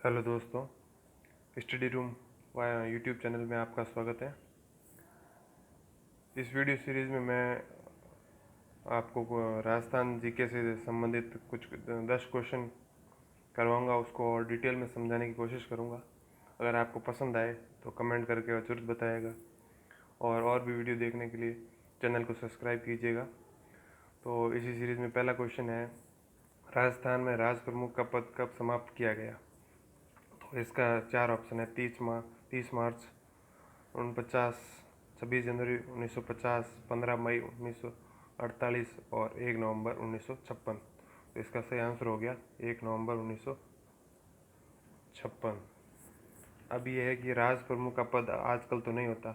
Hello दोस्तों, study room YouTube channel में आपका स्वागत है। इस वीडियो सीरीज़ में मैं आपको राजस्थान जीके से संबंधित कुछ 10 क्वेश्चन करवाऊंगा, उसको और डिटेल में समझाने की कोशिश करूंगा। अगर आपको पसंद आए तो कमेंट करके ज़रूर बताइएगा, और भी वीडियो देखने के लिए चैनल को सब्सक्राइब कीजिएगा। तो इसी सीरीज़ में पहला क्वेश्चन है, राजस्थान में राज प्रमुख का पद कब समाप्त किया गया? तो इसका 4 ऑप्शन है। 30 मार्च 49, 26 जनवरी 1950, 15 मई 1948 और 1 नवंबर 1956। तो इसका सही आंसर हो गया 1 नवंबर 1956। अब यह है कि राज प्रमुख का पद आजकल तो नहीं होता,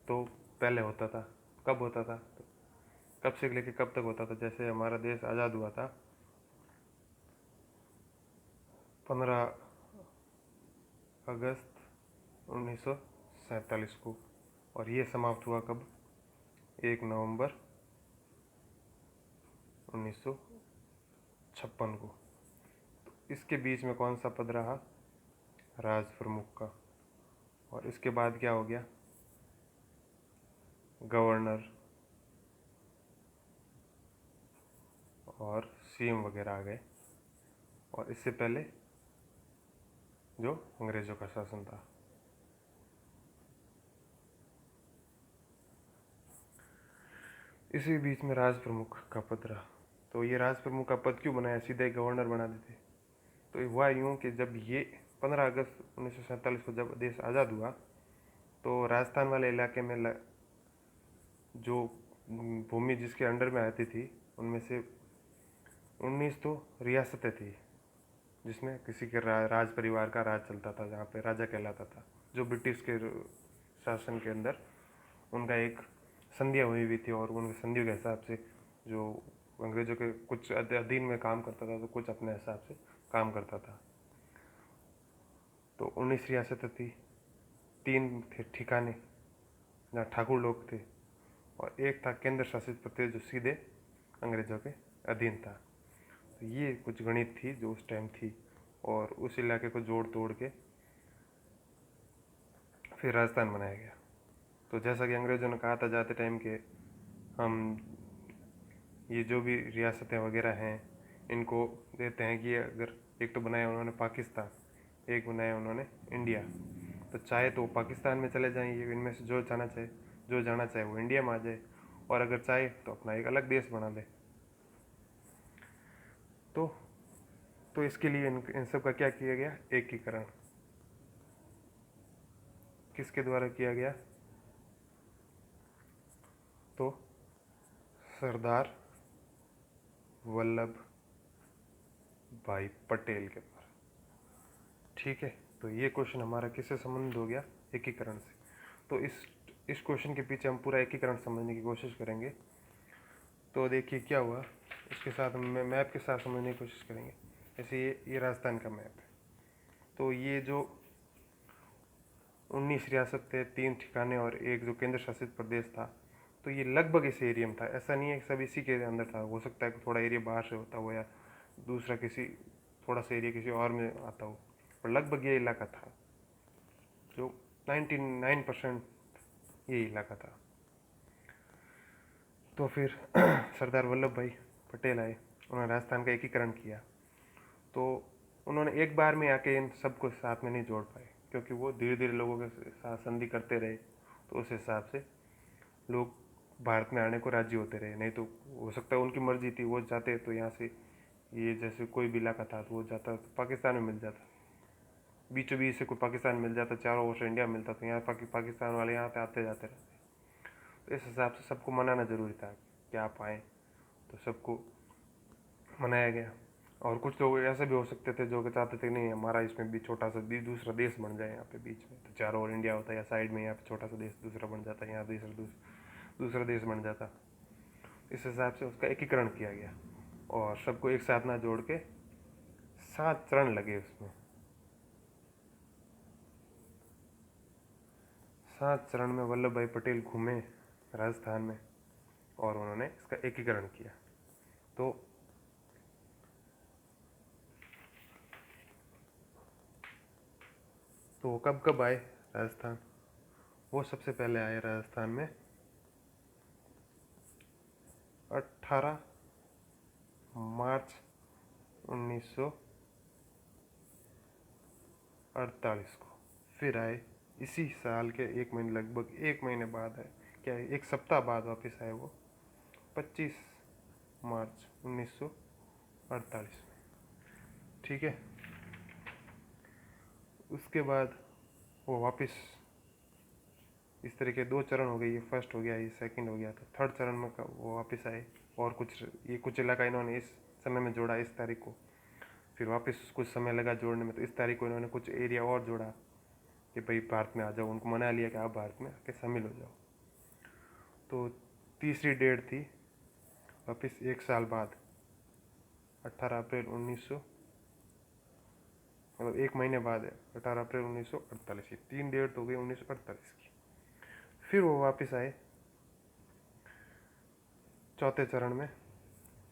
तो पहले होता था। कब होता था? तो कब से लेकर कब तक होता था? जैसे हमारा देश आज़ाद हुआ था 15 अगस्त 1947 को, और ये समाप्त हुआ कब? 1 नवंबर 1956 को। तो इसके बीच में कौन सा पद रहा? राज प्रमुख का। और इसके बाद क्या हो गया? गवर्नर और सीएम वगैरह आ गए। और इससे पहले जो अंग्रेज़ों का शासन था। इसी बीच में राज प्रमुख का पद रहा। तो ये राज प्रमुख का पद क्यों बनाया? सीधे गवर्नर बना देते। तो ये हुआ यूँ कि जब ये 15 अगस्त 1947 को जब देश आज़ाद हुआ, तो राजस्थान वाले इलाके में जो भूमि जिसके अंडर में आती थी, उनमें से 19 तो रियासतें थी, जिसमें किसी के राज परिवार का राज चलता था, जहाँ पे राजा कहलाता था। जो ब्रिटिश के शासन के अंदर उनका एक संधियाँ हुई हुई थी, और उनके संधियों के हिसाब से जो अंग्रेज़ों के कुछ अधीन में काम करता था, तो कुछ अपने हिसाब से काम करता था। तो 19 रियासतें थी, 3 थे ठिकाने जहाँ ठाकुर लोग थे, और एक था केंद्र शासित प्रदेश जो सीधे अंग्रेज़ों के अधीन था। तो ये कुछ गणित थी जो उस टाइम थी, और उस इलाके को जोड़ तोड़ के फिर राजस्थान बनाया गया। तो जैसा कि अंग्रेज़ों ने कहा था जाते टाइम के, हम ये जो भी रियासतें वगैरह हैं इनको देते हैं कि अगर एक तो बनाया उन्होंने पाकिस्तान, एक बनाया उन्होंने इंडिया, तो चाहे तो वो पाकिस्तान में चले जाएंगे, इनमें से जो जाना चाहे वो इंडिया में आ जाए, और अगर चाहे तो अपना एक अलग देश बना ले। तो इसके लिए इन सब का क्या किया गया? एकीकरण। किसके द्वारा किया गया? तो सरदार वल्लभ भाई पटेल के द्वारा। ठीक है, तो ये क्वेश्चन हमारा किससे संबंधित हो गया? एकीकरण से। तो इस क्वेश्चन के पीछे हम पूरा एकीकरण समझने की कोशिश करेंगे। तो देखिए क्या हुआ, इसके साथ हम मैप के साथ समझने की कोशिश करेंगे। जैसे ये राजस्थान का मैप है। तो ये जो 19 रियासत थे, 3 ठिकाने और एक जो केंद्र शासित प्रदेश था, तो ये लगभग इस एरिया में था। ऐसा नहीं है कि सब इसी के अंदर था, हो सकता है कि थोड़ा एरिया बाहर से होता हो, या दूसरा थोड़ा सा एरिया किसी और में आता हो, पर लगभग ये इलाका था, जो 99% ये इलाका था। तो फिर सरदार वल्लभ भाई पटेल आए, उन्होंने राजस्थान का एकीकरण किया। तो उन्होंने एक बार में आके इन सबको साथ में नहीं जोड़ पाए, क्योंकि वो धीरे धीरे लोगों के साथ संधि करते रहे। तो उस हिसाब से लोग भारत में आने को राजी होते रहे। नहीं तो हो सकता है उनकी मर्जी थी, वो जाते तो यहाँ से, ये जैसे कोई भी इलाका था तो वो जाता तो पाकिस्तान में मिल जाता, बीचों बीच से कोई पाकिस्तान मिल जाता, चारों ओर से इंडिया मिलता, तो यहाँ पाकिस्तान वाले यहाँ पे आते जाते रहते। तो इस हिसाब से सबको मनाना ज़रूरी था कि आप आएँ, तो सबको मनाया गया। और कुछ लोग ऐसे भी हो सकते थे जो कि चाहते थे नहीं हमारा इसमें भी छोटा सा भी दूसरा देश बन जाए यहाँ पे बीच में, तो चारों ओर इंडिया होता है, या साइड में यहाँ पे छोटा सा देश दूसरा बन जाता है, यहाँ दूसरा देश बन जाता। इस हिसाब से उसका एकीकरण किया गया, और सबको एक साथ ना जोड़ के 7 चरण लगे उसमें। 7 चरण में वल्लभ भाई पटेल घूमे राजस्थान में, और उन्होंने इसका एकीकरण किया। तो तो वो कब कब आए राजस्थान? वो सबसे पहले आए राजस्थान में 18 मार्च 1948 को। फिर आए इसी साल के एक महीने, लगभग एक महीने बाद आए, क्या एक सप्ताह बाद वापस आए वो 25 मार्च 1948 में। ठीक है, उसके बाद वो वापस, इस तरह के 2 चरण हो गए, ये फर्स्ट हो गया, ये सेकंड हो गया। तो थर्ड चरण में वो वापस आए और कुछ इलाका इन्होंने इस समय में जोड़ा, इस तारीख को। फिर वापस कुछ समय लगा जोड़ने में, तो इस तारीख को इन्होंने कुछ एरिया और जोड़ा कि भाई भारत में आ जाओ, उनको मना लिया कि आप भारत में आके शामिल हो जाओ। तो तीसरी डेट थी वापस एक साल बाद 18 अप्रैल 1900, मतलब एक महीने बाद है 18 अप्रैल 1948 की। 3 डेट हो गई 1948 की। फिर वो वापस आए चौथे चरण में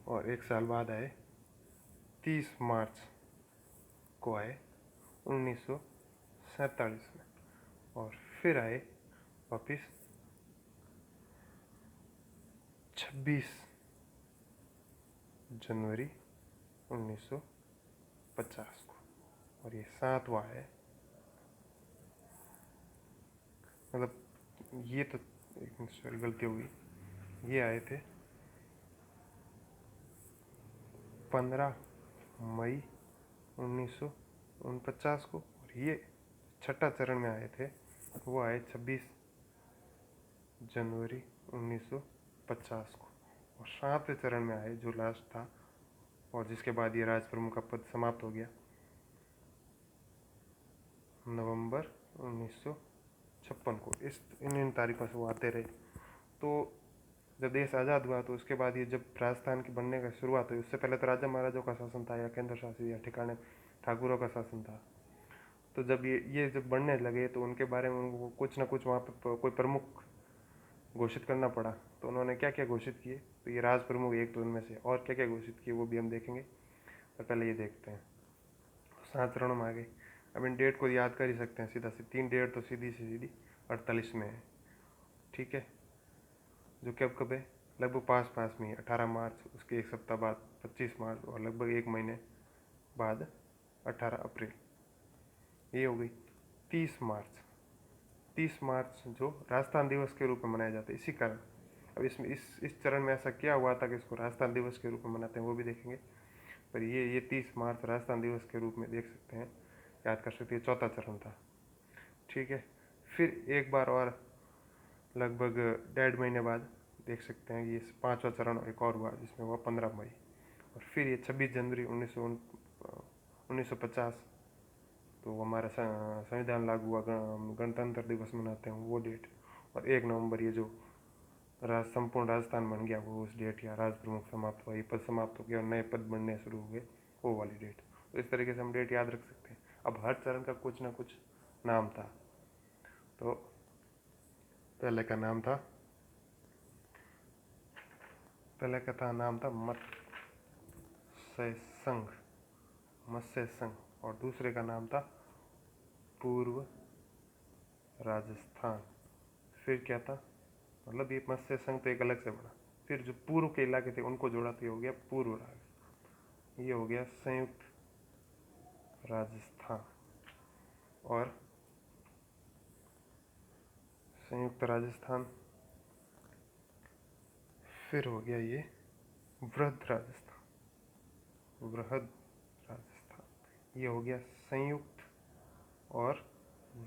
और एक साल बाद आए 30 मार्च को आए 1947 में। और फिर आए वापस 26 जनवरी 1950 को। और ये 7वां है, मतलब ये तो एक गलती होगी, ये आए थे 15 मई 1949 को। और ये छठा चरण में आए थे, वो आए 26 जनवरी 1950 को। और 7वें चरण में आए, जो लास्ट था और जिसके बाद ये राज प्रमुख का पद समाप्त हो गया, नवंबर 1956 को। इन तारीखों से वो आते रहे। तो जब देश आज़ाद हुआ तो उसके बाद ये जब राजस्थान की बनने का शुरुआत हुई, उससे पहले तो राजा महाराजाओं का शासन था या केंद्र शासित या ठिकाने ठाकुरों का शासन था। तो जब ये जब बढ़ने लगे तो उनके बारे में उनको कुछ ना कुछ वहाँ पर कोई प्रमुख घोषित करना पड़ा। तो उन्होंने क्या क्या घोषित किए, तो ये राज प्रमुख एक तो उनमें से, और क्या क्या घोषित किए वो भी हम देखेंगे। तो पहले ये देखते हैं। तो 7 चरणों में आ गए। अब इन डेट को याद कर ही सकते हैं सीधा से, 3 डेट तो सीधी से सीधी 48 में है। ठीक है, जो कि अब कब है, लगभग पास पास में ही 18 मार्च, उसके एक सप्ताह बाद 25 मार्च, और लगभग एक महीने बाद 18 अप्रैल। ये हो गई 30 मार्च। 30 मार्च जो राजस्थान दिवस के रूप में मनाया जाता है, इसी कारण अब इसमें इस चरण में ऐसा क्या हुआ था कि इसको राजस्थान दिवस के रूप में मनाते हैं, वो भी देखेंगे। पर ये 30 मार्च राजस्थान दिवस के रूप में देख सकते हैं, याद कर सकते हैं, चौथा चरण था। ठीक है, फिर एक बार और लगभग 1.5 महीने बाद देख सकते हैं, ये 5वां चरण एक और हुआ जिसमें हुआ 15 मई। और फिर ये 26 जनवरी 1950, तो हमारा संविधान लागू हुआ, गणतंत्र दिवस मनाते हैं वो डेट। और 1 नवंबर ये जो संपूर्ण राजस्थान बन गया, वो उस डेट, या राज प्रमुख समाप्त हुआ, ये पद समाप्त हो गया और नए पद बनने शुरू हो गए, वो वाली डेट। तो इस तरीके से हम डेट याद रख सकते हैं। अब हर चरण का कुछ ना कुछ नाम था। तो पहले का नाम था मत्स्य संघ, और दूसरे का नाम था पूर्व राजस्थान। फिर क्या था, मतलब ये मत्स्य संघ तो एक अलग से बना। फिर जो पूर्व के इलाके थे उनको जोड़ा तो ये हो गया पूर्व राजस्थान। ये हो गया संयुक्त राजस्थान। और संयुक्त राजस्थान, फिर हो गया ये वृहद राजस्थान। ये हो गया संयुक्त और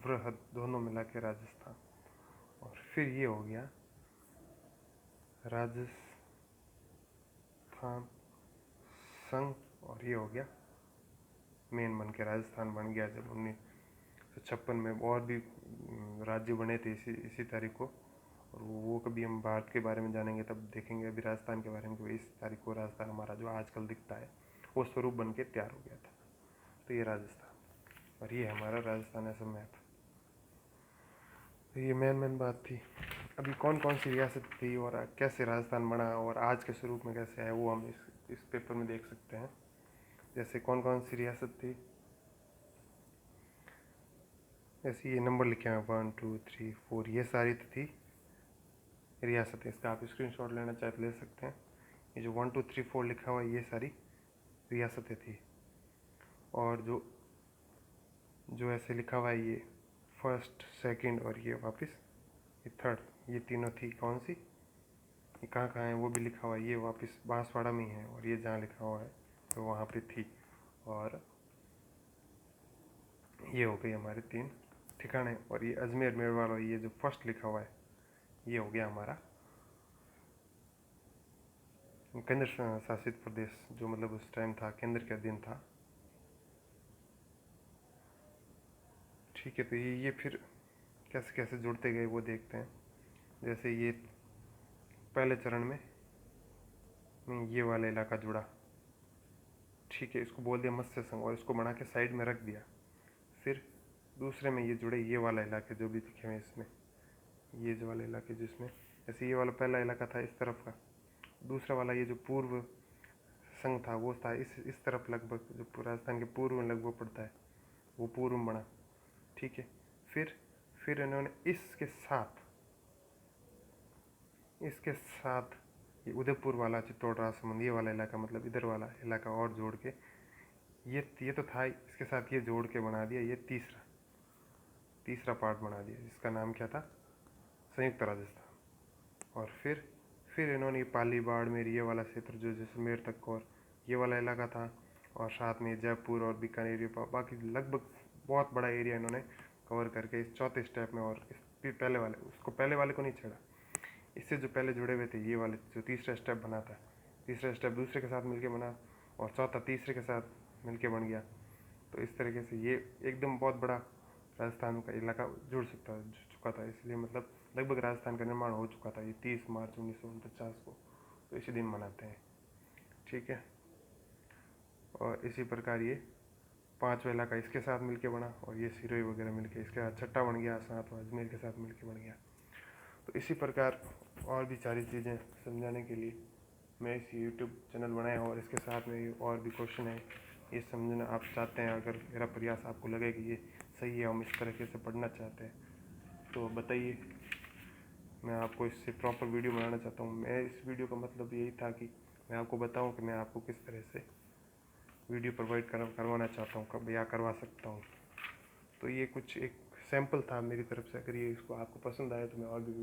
वृहद दोनों मिला के राजस्थान। और फिर ये हो गया राजस्थान संघ, और ये हो गया मेन बन के राजस्थान बन गया जब 1956 में। और भी राज्य बने थे इसी तारीख को, और वो कभी हम भारत के बारे में जानेंगे तब देखेंगे। अभी राजस्थान के बारे में, इस तारीख को राजस्थान हमारा जो आजकल दिखता है वो स्वरूप बन के तैयार हो गया था। तो ये राजस्थान, और ये हमारा राजस्थान ऐसा मैप। तो ये मेन बात थी। अभी कौन कौन सी रियासत थी और कैसे राजस्थान बना और आज के स्वरूप में कैसे आया, वो हम इस पेपर में देख सकते हैं। जैसे कौन कौन सी रियासत थी, ऐसे ये नंबर लिखे हैं 1 2 3 4, ये सारी तो थी रियासतें। इसका आप स्क्रीनशॉट लेना चाहे तो ले सकते हैं। ये जो 1 2 3 4 लिखा हुआ है ये सारी रियासतें थी। और जो ऐसे लिखा हुआ है ये फर्स्ट, सेकंड और ये वापस ये थर्ड, ये तीनों थी कौन सी, ये कहाँ कहाँ है वो भी लिखा हुआ है। ये वापस बांसवाड़ा में ही है और ये जहाँ लिखा हुआ है तो वहाँ पे थी। और ये हो गई हमारे 3 ठिकाने। और ये अजमेर मेवाड़ और ये जो फर्स्ट लिखा हुआ है ये हो गया हमारा केंद्र शासित प्रदेश, जो मतलब उस टाइम था, केंद्र के अधीन था। ठीक है, तो ये फिर कैसे कैसे जुड़ते गए वो देखते हैं। जैसे ये पहले चरण में ये वाला इलाका जुड़ा, ठीक है, इसको बोल दिया मत्स्य संघ और इसको बना के साइड में रख दिया। फिर दूसरे में ये जुड़े ये वाला इलाके जो भी दिखे हुए इसमें, ये जो वाला इलाके जिसमें ऐसे ये वाला पहला इलाका था इस तरफ का, दूसरा वाला ये जो पूर्व संघ था वो था इस तरफ लगभग, जो राजस्थान के पूर्व में लगभग पड़ता है वो पूर्व में बना। ठीक है, फिर इन्होंने इसके साथ ये उदयपुर वाला, चित्तौड़, राजसमंद, ये वाला इलाका मतलब इधर वाला इलाका और जोड़ के ये तो था, इसके साथ ये जोड़ के बना दिया ये तीसरा पार्ट बना दिया, जिसका नाम क्या था, संयुक्त राजस्थान। और फिर इन्होंने पाली, बाड़मेर, ये वाला क्षेत्र जो जैसलमेर तक और ये वाला इलाका था, और साथ में जयपुर और बीकानेर, बाकी लगभग बहुत बड़ा एरिया इन्होंने कवर करके इस चौथे स्टेप में। और इस पहले वाले को नहीं छेड़ा, इससे जो पहले जुड़े हुए थे ये वाले जो तीसरा स्टेप बना था, तीसरा स्टेप दूसरे के साथ मिलके बना और चौथा तीसरे के साथ मिलके बन गया। तो इस तरीके से ये एकदम बहुत बड़ा राजस्थान का इलाका जुड़ चुका था। इसलिए मतलब लगभग राजस्थान का निर्माण हो चुका था। ये 30 मार्च 1949 को, तो इसी दिन मनाते हैं। ठीक है, और इसी प्रकार ये पांचवा इलाका इसके साथ मिलके बना और ये सिरोही वगैरह मिलके इसके साथ छठा बन गया, साथ अजमेर के साथ मिलके बन गया। तो इसी प्रकार और भी सारी चीज़ें समझाने के लिए मैं इस यूट्यूब चैनल बनाया हूँ। और इसके साथ में और भी क्वेश्चन है, ये समझना आप चाहते हैं, अगर मेरा प्रयास आपको लगे कि ये सही है, हम इस तरीके से पढ़ना चाहते हैं तो बताइए, मैं आपको इससे प्रॉपर वीडियो बनाना चाहता हूँ। मैं इस वीडियो का मतलब यही था कि मैं आपको बताऊँ कि मैं आपको किस तरह से वीडियो प्रोवाइड करवाना चाहता हूँ, कब या करवा सकता हूँ। तो ये कुछ एक सैम्पल था मेरी तरफ से। अगर ये इसको आपको पसंद आया तो मैं और भी